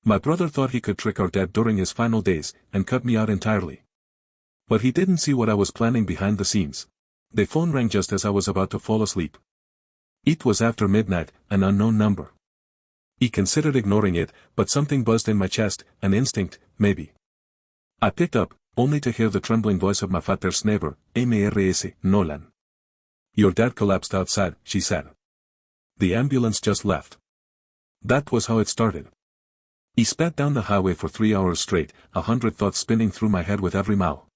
My brother thought he could trick our dad during his final days, and cut me out entirely. But he didn't see what I was planning behind the scenes. The phone rang just as I was about to fall asleep. It was after midnight, an unknown number. He considered ignoring it, but something buzzed in my chest, an instinct, maybe. I picked up, only to hear the trembling voice of my father's neighbor, Mrs. Nolan. Your dad collapsed outside, she said. The ambulance just left. That was how it started. He sped down the highway for 3 hours straight, 100 thoughts spinning through my head with every mile.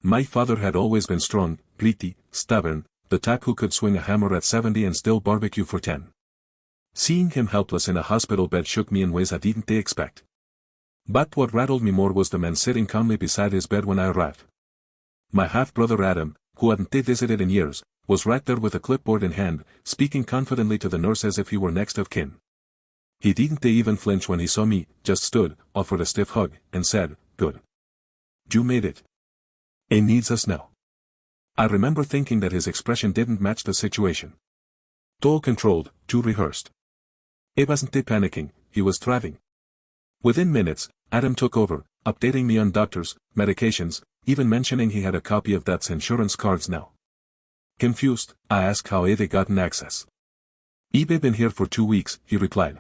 My father had always been strong, gritty, stubborn, the type who could swing a hammer at 70 and still barbecue for 10. Seeing him helpless in a hospital bed shook me in ways I didn't expect. But what rattled me more was the man sitting calmly beside his bed when I arrived. My half-brother Adam, who hadn't visited in years, was right there with a clipboard in hand, speaking confidently to the nurse as if he were next of kin. He didn't even flinch when he saw me, just stood, offered a stiff hug, and said, "Good. You made it. He needs us now." I remember thinking that his expression didn't match the situation. Too controlled, too rehearsed. He wasn't panicking, he was thriving. Within minutes, Adam took over, updating me on doctors, medications, even mentioning he had a copy of Dad's insurance cards now. Confused, I asked how they gotten access. "He'd been here for 2 weeks," he replied.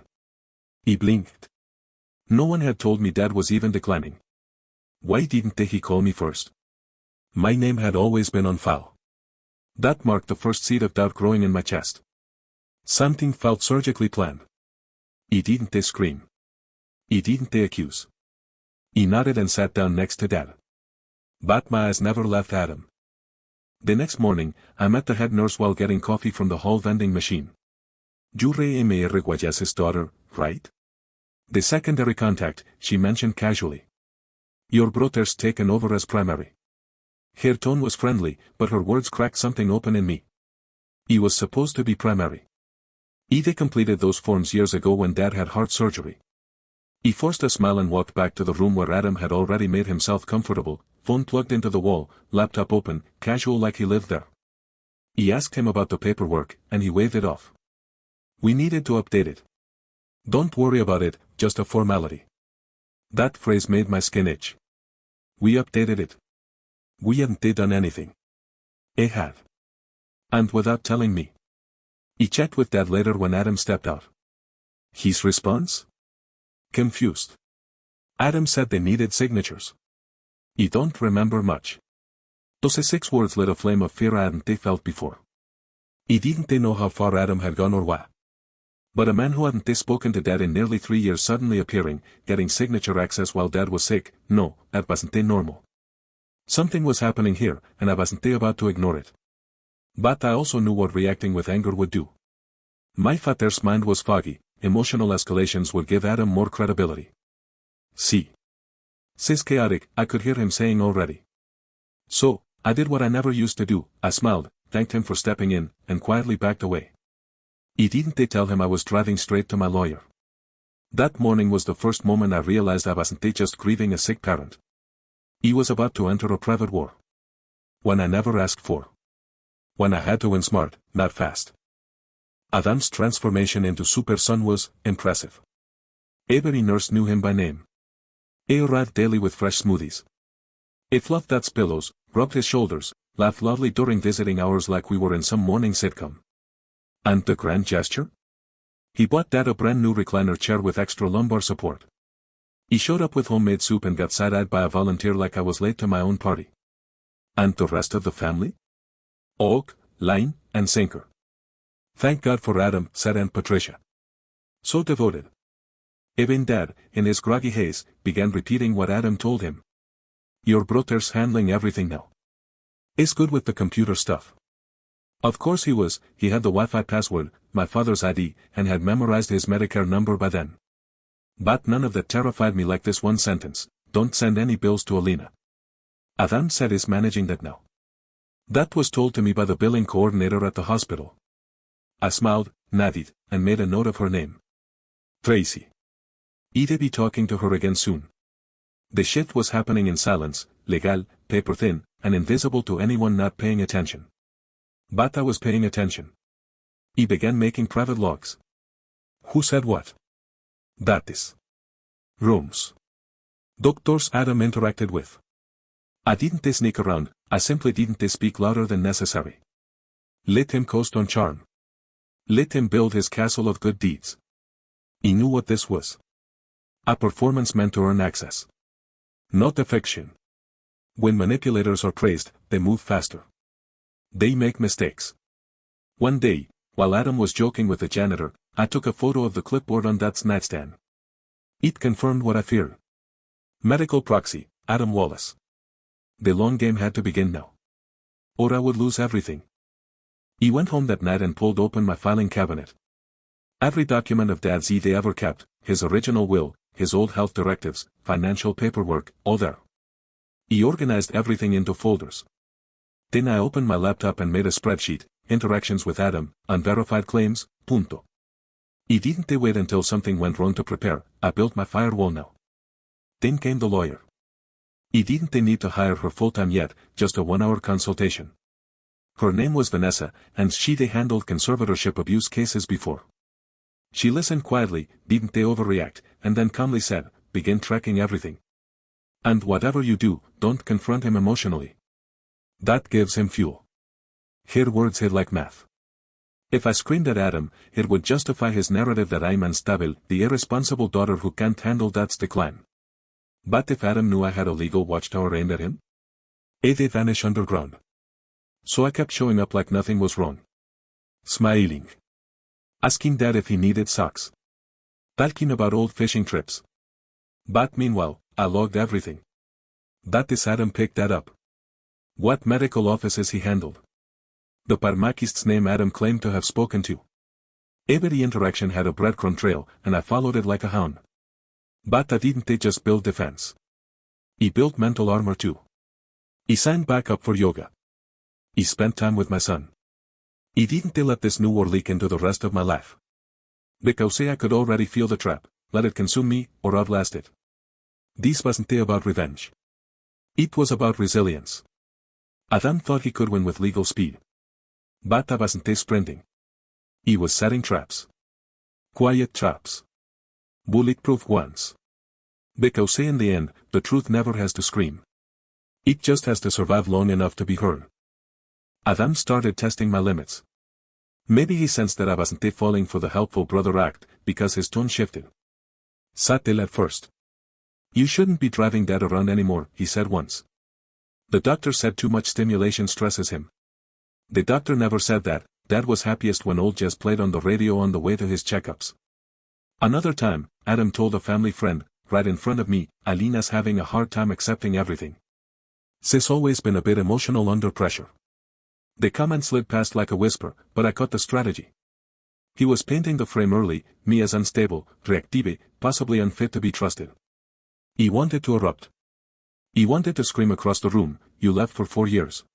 He blinked. No one had told me Dad was even declining. Why didn't he call me first? My name had always been on file. That marked the first seed of doubt growing in my chest. Something felt surgically planned. He didn't scream. He didn't accuse. He nodded and sat down next to Dad. But my eyes never left Adam. The next morning, I met the head nurse while getting coffee from the hall vending machine. "You're Mr. Guayas's daughter, right?" The secondary contact, she mentioned casually. "Your brother's taken over as primary." Her tone was friendly, but her words cracked something open in me. He was supposed to be primary. They completed those forms years ago when Dad had heart surgery. He forced a smile and walked back to the room where Adam had already made himself comfortable, phone plugged into the wall, laptop open, casual like he lived there. He asked him about the paperwork, and he waved it off. "We needed to update it." "Don't worry about it, just a formality." That phrase made my skin itch. We updated it. We hadn't done anything. He had. And without telling me. He checked with Dad later when Adam stepped out. His response? Confused. Adam said they needed signatures. He don't remember much. Those 6 words lit a flame of fear I hadn't felt before. He didn't know how far Adam had gone or why. But a man who hadn't spoken to Dad in nearly 3 years suddenly appearing, getting signature access while Dad was sick, no, that wasn't normal. Something was happening here, and I wasn't about to ignore it. But I also knew what reacting with anger would do. My father's mind was foggy, emotional escalations would give Adam more credibility. See. "Sis chaotic," I could hear him saying already. So, I did what I never used to do, I smiled, thanked him for stepping in, and quietly backed away. He didn't tell him I was driving straight to my lawyer. That morning was the first moment I realized I wasn't just grieving a sick parent. He was about to enter a private war. One I never asked for. When I had to win smart, not fast. Adam's transformation into Super Son was impressive. Every nurse knew him by name. He arrived daily with fresh smoothies. He fluffed Dad's pillows, rubbed his shoulders, laughed loudly during visiting hours like we were in some morning sitcom. And the grand gesture? He bought Dad a brand new recliner chair with extra lumbar support. He showed up with homemade soup and got side-eyed by a volunteer like I was late to my own party. And the rest of the family? Hook, line, and sinker. "Thank God for Adam," said Aunt Patricia. So devoted. Even Dad, in his groggy haze, began repeating what Adam told him. "Your brother's handling everything now. He's good with the computer stuff." Of course he was, he had the Wi-Fi password, my father's ID, and had memorized his Medicare number by then. But none of that terrified me like this one sentence: "Don't send any bills to Alina. Adam said he's managing that now." That was told to me by the billing coordinator at the hospital. I smiled, nodded, and made a note of her name. Tracy. He'd be talking to her again soon. The shift was happening in silence, legal, paper thin, and invisible to anyone not paying attention. But I was paying attention. He began making private logs. Who said what? That is. Rooms. Doctors Adam interacted with. I didn't sneak around, I simply didn't speak louder than necessary. Let him coast on charm. Let him build his castle of good deeds. He knew what this was. A performance meant to earn access. Not affection. When manipulators are praised, they move faster. They make mistakes. One day, while Adam was joking with the janitor, I took a photo of the clipboard on that nightstand. It confirmed what I feared. Medical proxy, Adam Wallace. The long game had to begin now. Or I would lose everything. He went home that night and pulled open my filing cabinet. Every document of Dad's they ever kept, his original will, his old health directives, financial paperwork, all there. He organized everything into folders. Then I opened my laptop and made a spreadsheet, interactions with Adam, unverified claims, punto. He didn't wait until something went wrong to prepare, I built my firewall now. Then came the lawyer. He didn't need to hire her full-time yet, just a 1-hour consultation. Her name was Vanessa, and she'd handled conservatorship abuse cases before. She listened quietly, didn't overreact, and then calmly said, begin tracking everything. And whatever you do, don't confront him emotionally. That gives him fuel. Her words hit like math. If I screamed at Adam, it would justify his narrative that I'm unstable, the irresponsible daughter who can't handle Dad's decline. But if Adam knew I had a legal watchtower aimed at him? They'd vanish underground. So I kept showing up like nothing was wrong. Smiling. Asking Dad if he needed socks. Talking about old fishing trips. But meanwhile, I logged everything. That is Adam picked that up. What medical offices he handled. The pharmacist's name Adam claimed to have spoken to. Every interaction had a breadcrumb trail, and I followed it like a hound. But I didn't just build defense. He built mental armor too. He signed back up for yoga. He spent time with my son. He didn't let this new war leak into the rest of my life. Because I could already feel the trap, let it consume me, or outlast it. This wasn't about revenge. It was about resilience. Adam thought he could win with legal speed. But I wasn't sprinting. He was setting traps. Quiet traps. Bulletproof ones. Because in the end, the truth never has to scream. It just has to survive long enough to be heard. Adam started testing my limits. Maybe he sensed that I wasn't falling for the helpful brother act, because his tone shifted. Subtle at first. You shouldn't be driving Dad around anymore, he said once. The doctor said too much stimulation stresses him. The doctor never said that. Dad was happiest when old jazz played on the radio on the way to his checkups. Another time, Adam told a family friend, right in front of me, Alina's having a hard time accepting everything. She's always been a bit emotional under pressure. The comment slid past like a whisper, but I caught the strategy. He was painting the frame early, me as unstable, reactive, possibly unfit to be trusted. He wanted to erupt. He wanted to scream across the room, you left for 4 years.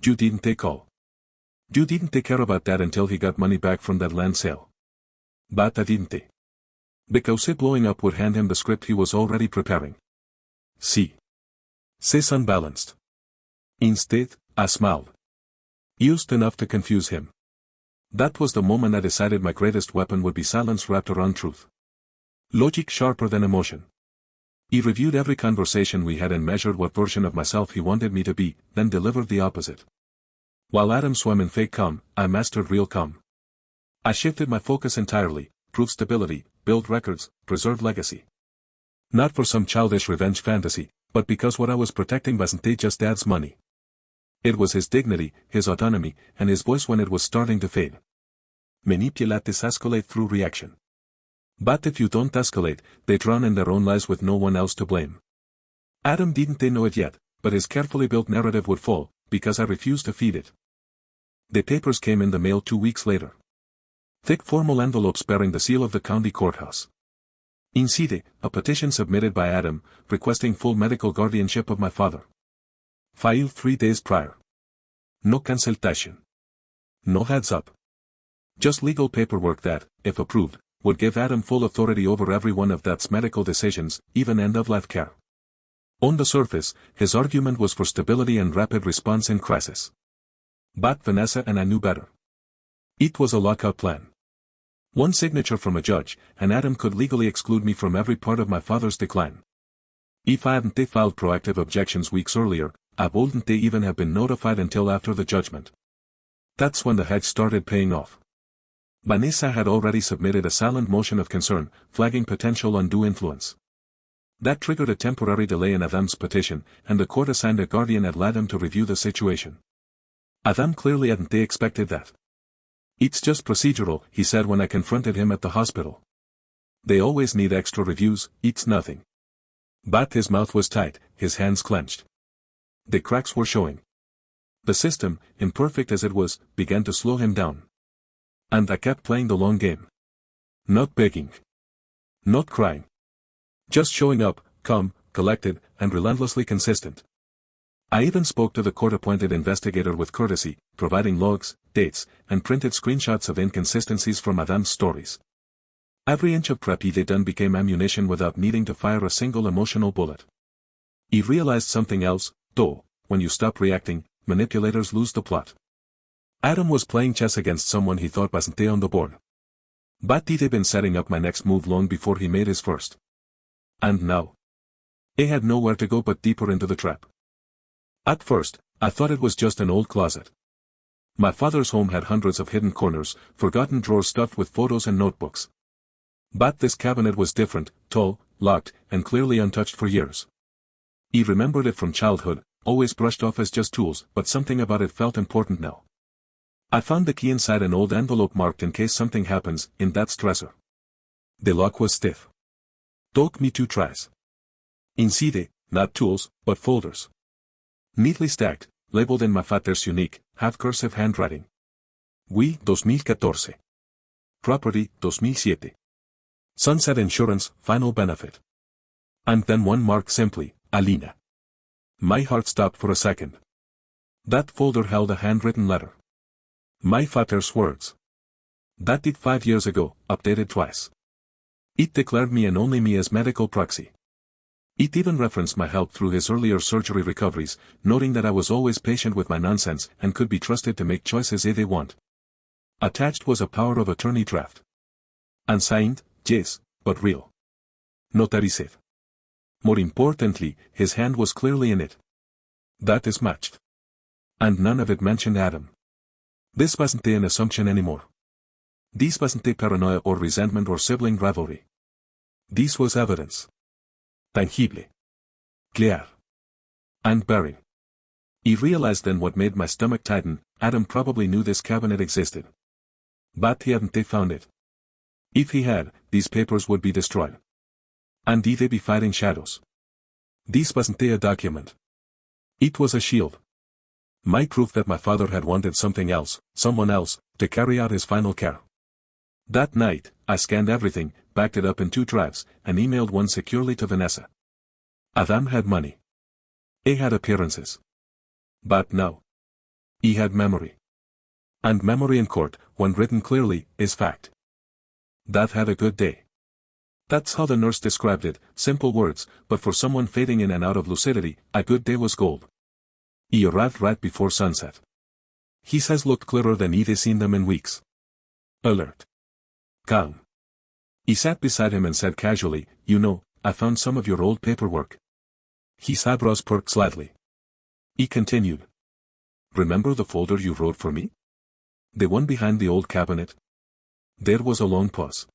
You didn't take all. You didn't take care about that until he got money back from that land sale. But I didn't. Because it blowing up would hand him the script he was already preparing. See. She's unbalanced. Instead, I smiled. Used enough to confuse him. That was the moment I decided my greatest weapon would be silence wrapped around truth. Logic sharper than emotion. He reviewed every conversation we had and measured what version of myself he wanted me to be, then delivered the opposite. While Adam swam in fake calm, I mastered real calm. I shifted my focus entirely, prove stability, build records, preserve legacy. Not for some childish revenge fantasy, but because what I was protecting wasn't just Dad's money. It was his dignity, his autonomy, and his voice when it was starting to fade. Manipulates escalate through reaction. But if you don't escalate, they drown in their own lies with no one else to blame. Adam didn't know it yet, but his carefully built narrative would fall, because I refused to feed it. The papers came in the mail 2 weeks later. Thick formal envelopes bearing the seal of the county courthouse. Inside, a petition submitted by Adam, requesting full medical guardianship of my father. Filed 3 days prior. No consultation. No heads up. Just legal paperwork that, if approved, would give Adam full authority over every one of Dad's medical decisions, even end-of-life care. On the surface, his argument was for stability and rapid response in crisis. But Vanessa and I knew better. It was a lockout plan. One signature from a judge, and Adam could legally exclude me from every part of my father's decline. If I hadn't filed proactive objections weeks earlier, I wouldn't even have been notified until after the judgment. That's when the hedge started paying off. Vanessa had already submitted a silent motion of concern, flagging potential undue influence. That triggered a temporary delay in Adam's petition, and the court assigned a guardian ad litem to review the situation. Adam clearly hadn't expected that. It's just procedural, he said when I confronted him at the hospital. They always need extra reviews, it's nothing. But his mouth was tight, his hands clenched. The cracks were showing. The system, imperfect as it was, began to slow him down. And I kept playing the long game. Not begging. Not crying. Just showing up, calm, collected, and relentlessly consistent. I even spoke to the court-appointed investigator with courtesy, providing logs, dates, and printed screenshots of inconsistencies from Adam's stories. Every inch of prep he'd done became ammunition without needing to fire a single emotional bullet. He realized something else, though: when you stop reacting, manipulators lose the plot. Adam was playing chess against someone he thought wasn't on the board. But he'd been setting up my next move long before he made his first. And now? I had nowhere to go but deeper into the trap. At first, I thought it was just an old closet. My father's home had hundreds of hidden corners, forgotten drawers stuffed with photos and notebooks. But this cabinet was different, tall, locked, and clearly untouched for years. He remembered it from childhood, always brushed off as just tools, but something about it felt important now. I found the key inside an old envelope marked in case something happens, in that stressor. The lock was stiff. Took me 2 tries. Inside, not tools, but folders. Neatly stacked, labeled in my father's unique, half-cursive handwriting. We, 2014. Property, 2007. Sunset Insurance, final benefit. And then one marked simply, Alina. My heart stopped for a second. That folder held a handwritten letter. My father's words. Dated 5 years ago, updated twice. It declared me and only me as medical proxy. It even referenced my help through his earlier surgery recoveries, noting that I was always patient with my nonsense and could be trusted to make choices they want. Attached was a power of attorney draft. Unsigned, yes, but real. Notarized. More importantly, his hand was clearly in it. That is matched. And none of it mentioned Adam. This wasn't an assumption anymore. This wasn't paranoia or resentment or sibling rivalry. This was evidence. Tangible. Clear. And bearing. He realized then what made my stomach tighten: Adam probably knew this cabinet existed. But he hadn't found it. If he had, these papers would be destroyed. And they'd be fighting shadows. This wasn't a document. It was a shield. My proof that my father had wanted something else, someone else, to carry out his final care. That night, I scanned everything, backed it up in 2 drives, and emailed one securely to Vanessa. Adam had money. He had appearances. But now, he had memory. And memory in court, when written clearly, is fact. That had a good day. That's how the nurse described it, simple words, but for someone fading in and out of lucidity, a good day was gold. He arrived right before sunset. His eyes looked clearer than he'd seen them in weeks. Alert. Calm. He sat beside him and said casually, "You know, I found some of your old paperwork." His eyebrows perked slightly. He continued. "Remember the folder you wrote for me? The one behind the old cabinet?" There was a long pause.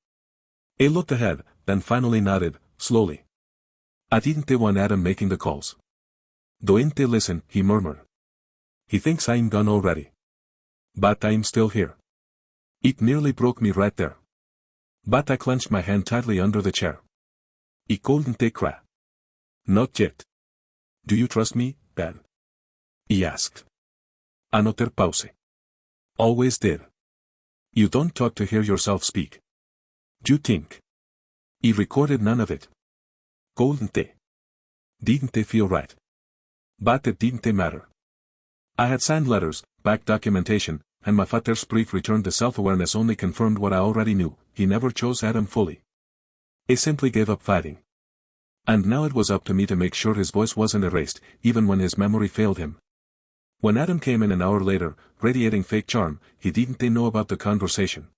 He looked ahead, then finally nodded, slowly. "I didn't want Adam making the calls. Don't they listen," he murmured. "He thinks I'm gone already. But I'm still here." It nearly broke me right there. But I clenched my hand tightly under the chair. He couldn't cry. "Not yet. Do you trust me, Dad?" he asked. Another pause. "Always did. You don't talk to hear yourself speak. You think." He recorded none of it. Couldn't they? Didn't they feel right? But it didn't matter. I had signed letters, backed documentation, and my father's brief returned to self-awareness only confirmed what I already knew: he never chose Adam fully. He simply gave up fighting. And now it was up to me to make sure his voice wasn't erased, even when his memory failed him. When Adam came in an hour later, radiating fake charm, he didn't know about the conversation.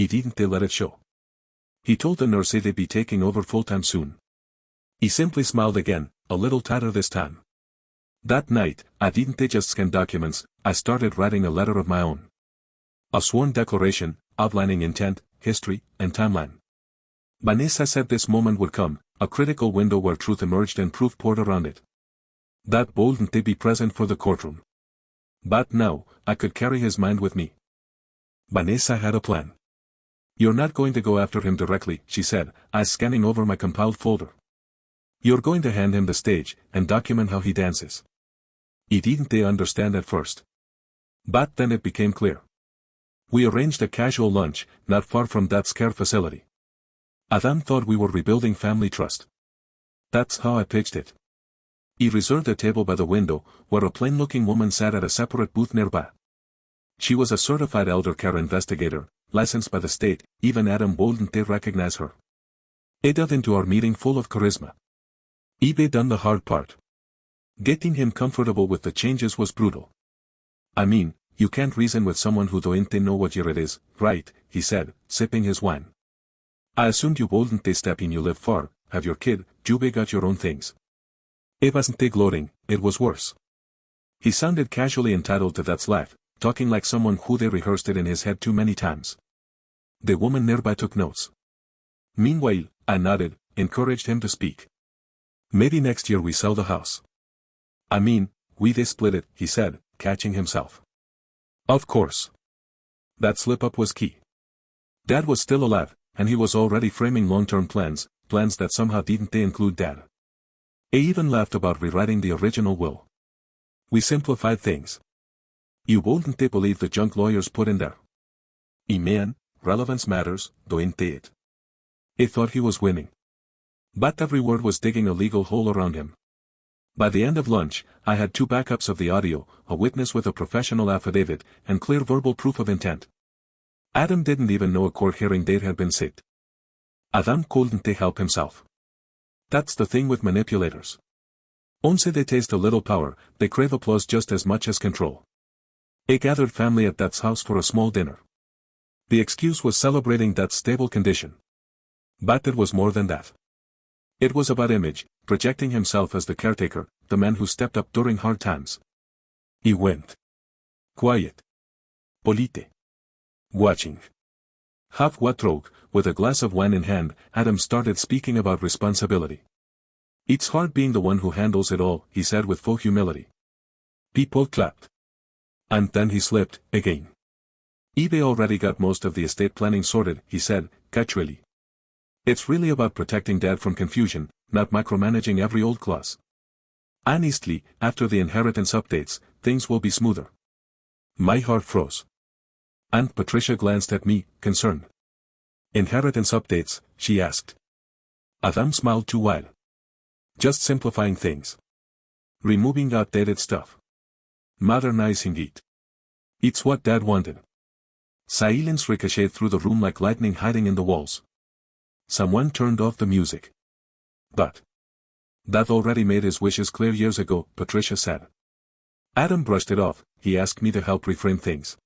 didn't they let it show? He told the nurse they'd be taking over full-time soon. He simply smiled again, a little tighter this time. That night, I didn't just scan documents, I started writing a letter of my own. A sworn declaration, outlining intent, history, and timeline. Vanessa said this moment would come, a critical window where truth emerged and proof poured around it. That boldn't they be present for the courtroom. But now, I could carry his mind with me. Vanessa had a plan. You're not going to go after him directly, she said, eyes scanning over my compiled folder. You're going to hand him the stage, and document how he dances. Didn't they understand at first? But then it became clear. We arranged a casual lunch, not far from that care facility. Adam thought we were rebuilding family trust. That's how I pitched it. He reserved a table by the window, where a plain-looking woman sat at a separate booth nearby. She was a certified elder care investigator, licensed by the state, even Adam wouldn't recognize her. He dove into our meeting full of charisma. He'd done the hard part. Getting him comfortable with the changes was brutal. I mean, you can't reason with someone who don't know what year it is, right, he said, sipping his wine. I assumed you wouldn't step in you live far, have your kid, you got your own things. It wasn't gloating, it was worse. He sounded casually entitled to that's life, talking like someone who rehearsed it in his head too many times. The woman nearby took notes. Meanwhile, I nodded, encouraged him to speak. Maybe next year we sell the house. I mean, we split it, he said, catching himself. Of course. That slip-up was key. Dad was still alive, and he was already framing long-term plans that somehow didn't include Dad. He even laughed about rewriting the original will. We simplified things. You wouldn't believe the junk lawyers put in there. Man, relevance matters, don't it? He thought he was winning. But every word was digging a legal hole around him. By the end of lunch, I had 2 backups of the audio, a witness with a professional affidavit, and clear verbal proof of intent. Adam didn't even know a court hearing date had been set. Adam couldn't help himself. That's the thing with manipulators. Once they taste a little power, they crave applause just as much as control. He gathered family at Dad's house for a small dinner. The excuse was celebrating Dad's stable condition. But it was more than that. It was about image, projecting himself as the caretaker, the man who stepped up during hard times. He went. Quiet. Polite. Watching. Half-witted, with a glass of wine in hand, Adam started speaking about responsibility. It's hard being the one who handles it all, he said with full humility. People clapped. And then he slipped, again. eBay already got most of the estate planning sorted, he said, casually. It's really about protecting Dad from confusion, not micromanaging every old clause. Honestly, after the inheritance updates, things will be smoother. My heart froze. Aunt Patricia glanced at me, concerned. Inheritance updates, she asked. Adam smiled too wide. Just simplifying things. Removing outdated stuff. Modernizing it. It's what Dad wanted. Silence ricocheted through the room like lightning hiding in the walls. Someone turned off the music. But Dad already made his wishes clear years ago, Patricia said. Adam brushed it off, he asked me to help reframe things.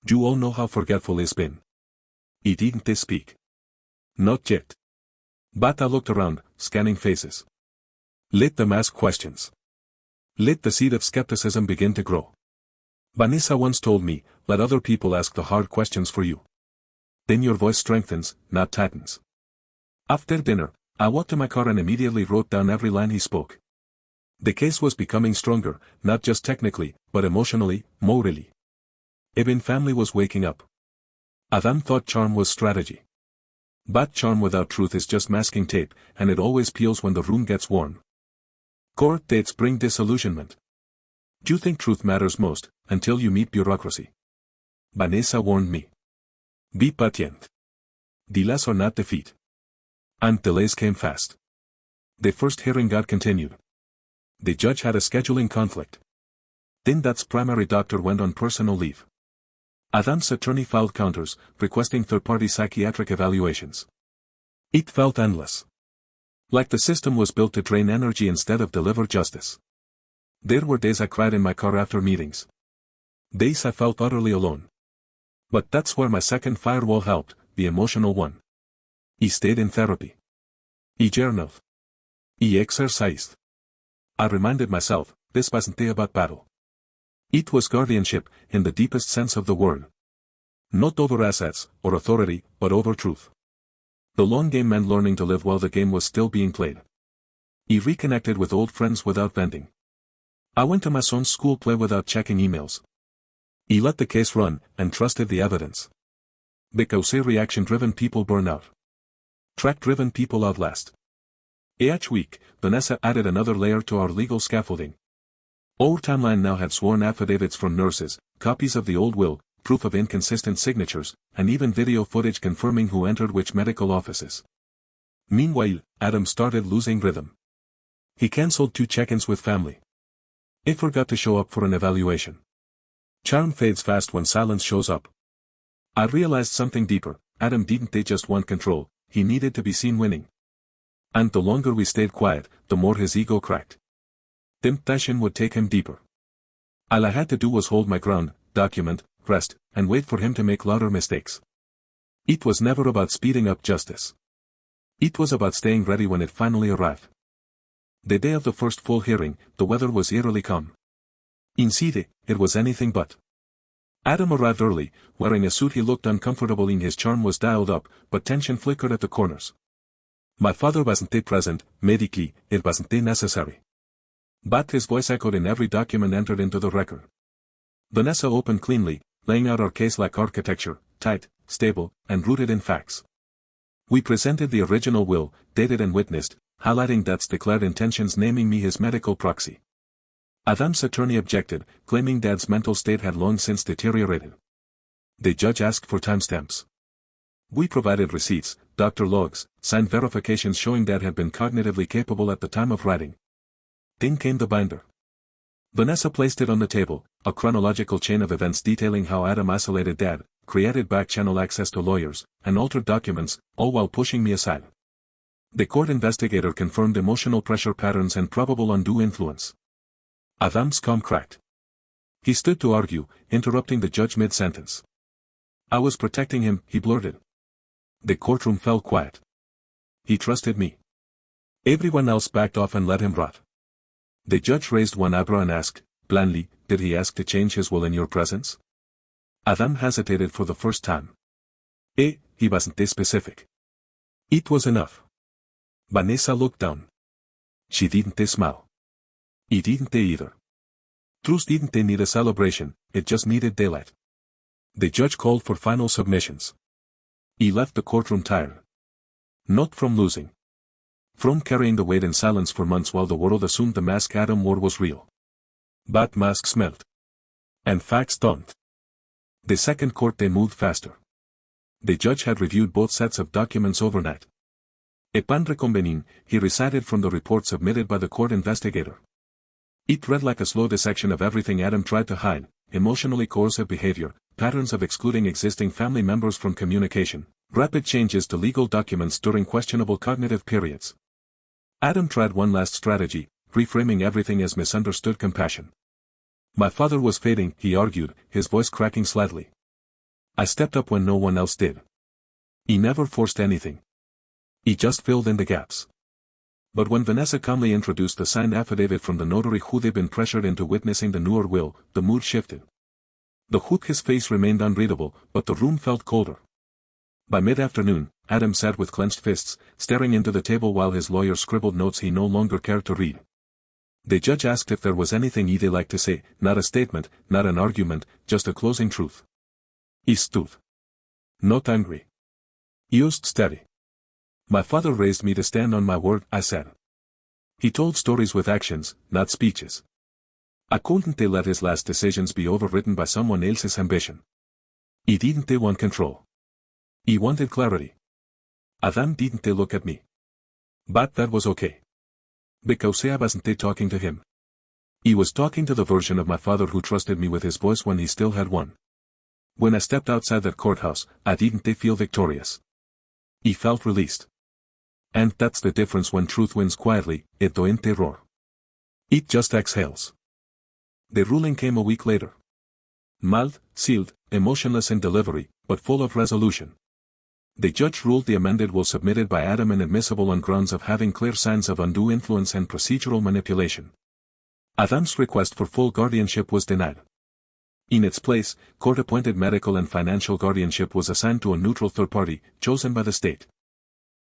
You all know how forgetful he's been. He didn't speak. Not yet. But I looked around, scanning faces. Let them ask questions. Let the seed of skepticism begin to grow. Vanessa once told me, let other people ask the hard questions for you. Then your voice strengthens, not tightens. After dinner, I walked to my car and immediately wrote down every line he spoke. The case was becoming stronger, not just technically, but emotionally, morally. Ibn family was waking up. Adam thought charm was strategy. But charm without truth is just masking tape, and it always peels when the room gets warm. Court dates bring disillusionment. You think truth matters most, until you meet bureaucracy. Vanessa warned me. Be patient. Delays are not defeat. And delays came fast. The first hearing got continued. The judge had a scheduling conflict. Then Dad's primary doctor went on personal leave. Adam's attorney filed counters, requesting third-party psychiatric evaluations. It felt endless. Like the system was built to drain energy instead of deliver justice. There were days I cried in my car after meetings. Days I felt utterly alone. But that's where my second firewall helped, the emotional one. He stayed in therapy. He journaled. He exercised. I reminded myself, this wasn't about battle. It was guardianship, in the deepest sense of the word. Not over assets, or authority, but over truth. The long game meant learning to live while the game was still being played. He reconnected with old friends without venting. I went to my son's school play without checking emails. He let the case run, and trusted the evidence. Because reaction-driven people burn out. Track-driven people outlast. Each week, Vanessa added another layer to our legal scaffolding. Our timeline now had sworn affidavits from nurses, copies of the old will, proof of inconsistent signatures, and even video footage confirming who entered which medical offices. Meanwhile, Adam started losing rhythm. He cancelled 2 check-ins with family. He forgot to show up for an evaluation. Charm fades fast when silence shows up. I realized something deeper. Adam didn't just want control, he needed to be seen winning. And the longer we stayed quiet, the more his ego cracked. Temptation would take him deeper. All I had to do was hold my ground, document, rest, and wait for him to make louder mistakes. It was never about speeding up justice. It was about staying ready when it finally arrived. The day of the first full hearing, the weather was eerily calm. Inside, it was anything but. Adam arrived early, wearing a suit. He looked uncomfortable in his charm was dialed up, but tension flickered at the corners. My father wasn't present, medically, it wasn't necessary. But his voice echoed in every document entered into the record. Vanessa opened cleanly, laying out our case like architecture, tight, stable, and rooted in facts. We presented the original will, dated and witnessed, highlighting Dad's declared intentions, naming me his medical proxy. Adam's attorney objected, claiming Dad's mental state had long since deteriorated. The judge asked for timestamps. We provided receipts, doctor logs, signed verifications showing Dad had been cognitively capable at the time of writing. Then came the binder. Vanessa placed it on the table, a chronological chain of events detailing how Adam isolated Dad, created back-channel access to lawyers, and altered documents, all while pushing me aside. The court investigator confirmed emotional pressure patterns and probable undue influence. Adam's calm cracked. He stood to argue, interrupting the judge mid-sentence. I was protecting him, he blurted. The courtroom fell quiet. He trusted me. Everyone else backed off and let him rot. The judge raised one eyebrow and asked, blandly, did he ask to change his will in your presence? Adam hesitated for the first time. He wasn't this specific. It was enough. Vanessa looked down. She didn't smile. He didn't either. Truth didn't need a celebration, it just needed daylight. The judge called for final submissions. He left the courtroom tired. Not from losing. From carrying the weight in silence for months while the world assumed the mask Adam wore was real. But masks melt. And facts don't. The second court day moved faster. The judge had reviewed both sets of documents overnight. Upon reconvening, he recited from the report submitted by the court investigator. It read like a slow dissection of everything Adam tried to hide, emotionally coercive behavior, patterns of excluding existing family members from communication, rapid changes to legal documents during questionable cognitive periods. Adam tried one last strategy, reframing everything as misunderstood compassion. My father was fading, he argued, his voice cracking slightly. I stepped up when no one else did. He never forced anything. He just filled in the gaps. But when Vanessa calmly introduced the signed affidavit from the notary who they'd been pressured into witnessing the newer will, the mood shifted. The hook his face remained unreadable, but the room felt colder. By mid-afternoon, Adam sat with clenched fists, staring into the table while his lawyer scribbled notes he no longer cared to read. The judge asked if there was anything he'd like to say, not a statement, not an argument, just a closing truth. He stood. Not angry. Just steady. My father raised me to stand on my word, I said. He told stories with actions, not speeches. I couldn't let his last decisions be overwritten by someone else's ambition. He didn't want control. He wanted clarity. Adam didn't look at me. But that was okay. Because I wasn't talking to him. He was talking to the version of my father who trusted me with his voice when he still had one. When I stepped outside that courthouse, I didn't feel victorious. He felt released. And that's the difference when truth wins quietly, it doesn't roar. It just exhales. The ruling came a week later. Mild, sealed, emotionless in delivery, but full of resolution. The judge ruled the amended will submitted by Adam inadmissible on grounds of having clear signs of undue influence and procedural manipulation. Adam's request for full guardianship was denied. In its place, court-appointed medical and financial guardianship was assigned to a neutral third party, chosen by the state.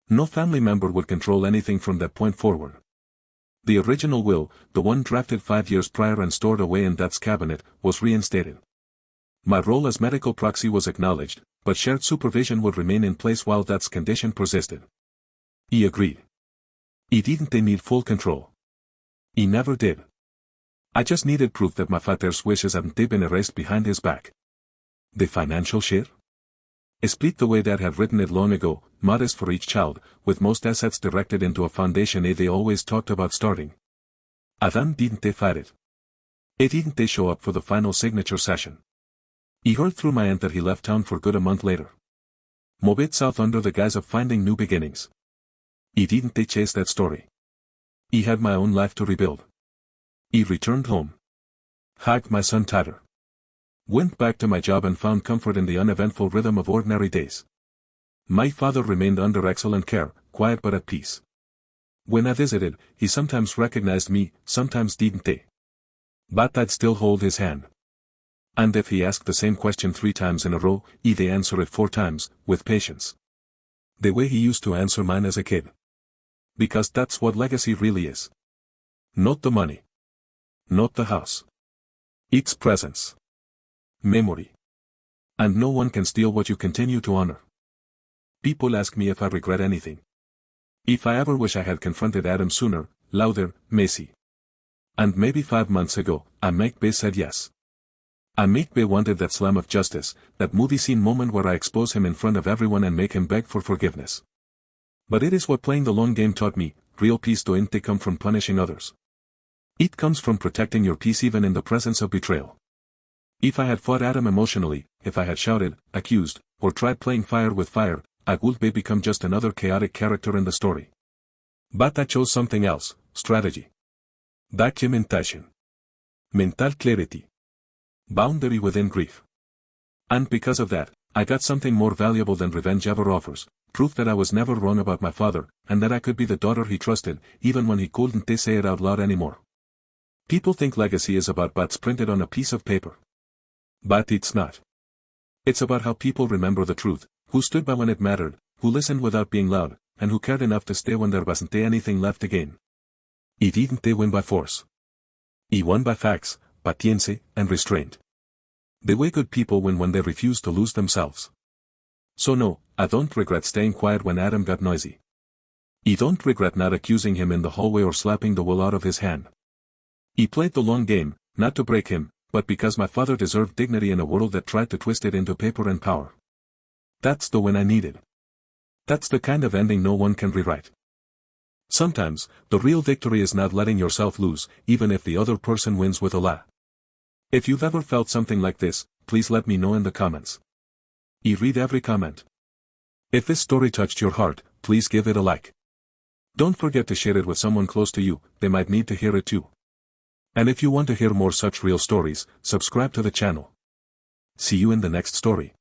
No family member would control anything from that point forward. The original will, the one drafted 5 years prior and stored away in Dad's cabinet, was reinstated. My role as medical proxy was acknowledged, but shared supervision would remain in place while Dad's condition persisted. He agreed. He didn't need full control. He never did. I just needed proof that my father's wishes hadn't been erased behind his back. The financial share? A split the way Dad had written it long ago, modest for each child, with most assets directed into a foundation they always talked about starting. Adam didn't fight it. He didn't show up for the final signature session. He heard through my aunt that he left town for good a month later. Moved south under the guise of finding new beginnings. He didn't chase that story. He had my own life to rebuild. He returned home. Hugged my son tighter. Went back to my job and found comfort in the uneventful rhythm of ordinary days. My father remained under excellent care, quiet but at peace. When I visited, he sometimes recognized me, sometimes didn't. But I'd still hold his hand. And if he asked the same question 3 times in a row, he'd answer it 4 times, with patience. The way he used to answer mine as a kid. Because that's what legacy really is. Not the money. Not the house. It's presence. Memory. And no one can steal what you continue to honor. People ask me if I regret anything. If I ever wish I had confronted Adam sooner, louder, messy. And maybe 5 months ago, I maybe said yes. I maybe wanted that slam of justice, that movie scene moment where I expose him in front of everyone and make him beg for forgiveness. But it is what playing the long game taught me, real peace don't come from punishing others. It comes from protecting your peace even in the presence of betrayal. If I had fought Adam emotionally, if I had shouted, accused, or tried playing fire with fire, I would become just another chaotic character in the story. But I chose something else, strategy. Documentation. Mental clarity. Boundary within grief. And because of that, I got something more valuable than revenge ever offers, proof that I was never wrong about my father, and that I could be the daughter he trusted, even when he couldn't say it out loud anymore. People think legacy is about butts printed on a piece of paper. But it's not. It's about how people remember the truth, who stood by when it mattered, who listened without being loud, and who cared enough to stay when there wasn't anything left to gain. He didn't win by force. He won by facts, paciencia, and restraint. The way good people win when they refuse to lose themselves. So no, I don't regret staying quiet when Adam got noisy. I don't regret not accusing him in the hallway or slapping the wool out of his hand. He played the long game, not to break him, but because my father deserved dignity in a world that tried to twist it into paper and power. That's the win I needed. That's the kind of ending no one can rewrite. Sometimes, the real victory is not letting yourself lose, even if the other person wins with a lie. If you've ever felt something like this, please let me know in the comments. I read every comment. If this story touched your heart, please give it a like. Don't forget to share it with someone close to you, they might need to hear it too. And if you want to hear more such real stories, subscribe to the channel. See you in the next story.